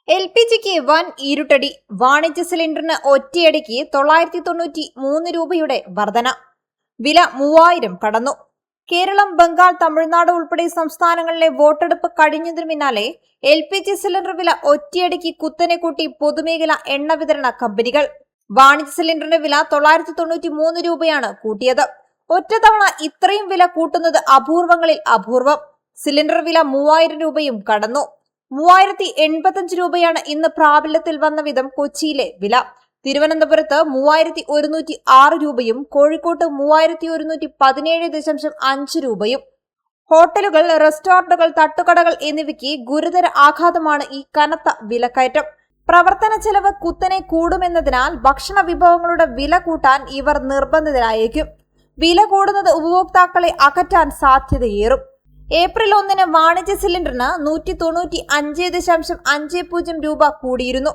LPGക്ക് വൻ ഇരുട്ടടി. വാണിജ്യ സിലിണ്ടറിന് ഒറ്റയടിക്ക് 993 രൂപയുടെ വർധന. വില 3000 കടന്നു. കേരളം, ബംഗാൾ, തമിഴ്നാട് ഉൾപ്പെടെ സംസ്ഥാനങ്ങളിലെ വോട്ടെടുപ്പ് കഴിഞ്ഞതിനു പിന്നാലെ LPG സിലിണ്ടർ വില ഒറ്റയടിക്ക് കുത്തനെ കൂട്ടി പൊതുമേഖല എണ്ണ വിതരണ കമ്പനികൾ. വാണിജ്യ സിലിണ്ടറിന്റെ വില 993 രൂപയാണ് കൂട്ടിയത്. ഒറ്റത്തവണ ഇത്രയും വില കൂട്ടുന്നത് അപൂർവങ്ങളിൽ അപൂർവം. സിലിണ്ടർ വില 3000 രൂപയും കടന്നു. 3085 രൂപയാണ് ഇന്ന് പ്രാബല്യത്തിൽ വന്ന വിധം കൊച്ചിയിലെ വില. തിരുവനന്തപുരത്ത് 3106 രൂപയും കോഴിക്കോട്ട് 3117.5 രൂപയും. ഹോട്ടലുകൾ, റെസ്റ്റോറന്റുകൾ, തട്ടുകടകൾ എന്നിവയ്ക്ക് ഗുരുതര ആഘാതമാണ് ഈ കനത്ത വിലക്കയറ്റം. പ്രവർത്തന ചെലവ് കുത്തനെ കൂടുമെന്നതിനാൽ ഭക്ഷണ വിഭവങ്ങളുടെ വില കൂട്ടാൻ ഇവർ നിർബന്ധിതരായേക്കും. വില കൂടുന്നത് ഉപഭോക്താക്കളെ അകറ്റാൻ സാധ്യതയേറും. ഏപ്രിൽ 1 വാണിജ്യ സിലിണ്ടറിന് 195.50 രൂപ കൂടിയിരുന്നു.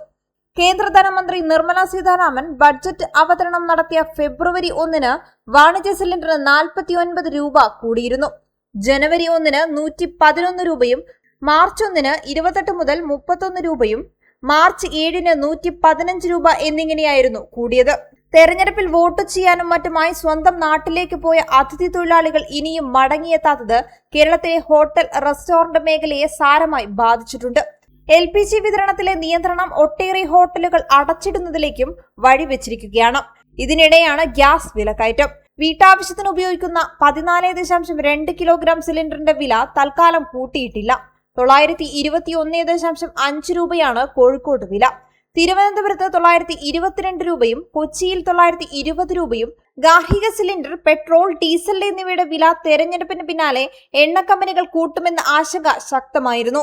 കേന്ദ്ര ധനമന്ത്രി നിർമ്മല സീതാരാമൻ ബഡ്ജറ്റ് അവതരണം നടത്തിയ ഫെബ്രുവരി 1 വാണിജ്യ സിലിണ്ടറിന് 49 രൂപ കൂടിയിരുന്നു. ജനുവരി 1 111 രൂപയും മാർച്ച് 1 28 മുതൽ 31 രൂപയും മാർച്ച് 7 115 രൂപ എന്നിങ്ങനെയായിരുന്നു കൂടിയത്. തെരഞ്ഞെടുപ്പിൽ വോട്ട് ചെയ്യാനും മറ്റുമായി സ്വന്തം നാട്ടിലേക്ക് പോയ അതിഥി തൊഴിലാളികൾ ഇനിയും മടങ്ങിയെത്താത്തത് കേരളത്തിലെ ഹോട്ടൽ, റെസ്റ്റോറന്റ് മേഖലയെ സാരമായി ബാധിച്ചിട്ടുണ്ട്. LPG വിതരണത്തിലെ നിയന്ത്രണം ഒട്ടേറെ ഹോട്ടലുകൾ അടച്ചിടുന്നതിലേക്കും വഴിവെച്ചിരിക്കുകയാണ്. ഇതിനിടെയാണ് ഗ്യാസ് വിലക്കയറ്റം. വീട്ടാവശ്യത്തിന് ഉപയോഗിക്കുന്ന 14.2 കിലോഗ്രാം സിലിണ്ടറിന്റെ വില തൽക്കാലം കൂട്ടിയിട്ടില്ല. 921.5 രൂപയാണ് കോഴിക്കോട് വില. തിരുവനന്തപുരത്ത് 922 രൂപയും കൊച്ചിയിൽ 920 രൂപയും. ഗാർഹിക സിലിണ്ടർ, പെട്രോൾ, ഡീസൽ എന്നിവയുടെ വില തെരഞ്ഞെടുപ്പിന് പിന്നാലെ എണ്ണ കമ്പനികൾ കൂട്ടുമെന്ന ആശങ്ക ശക്തമായിരുന്നു.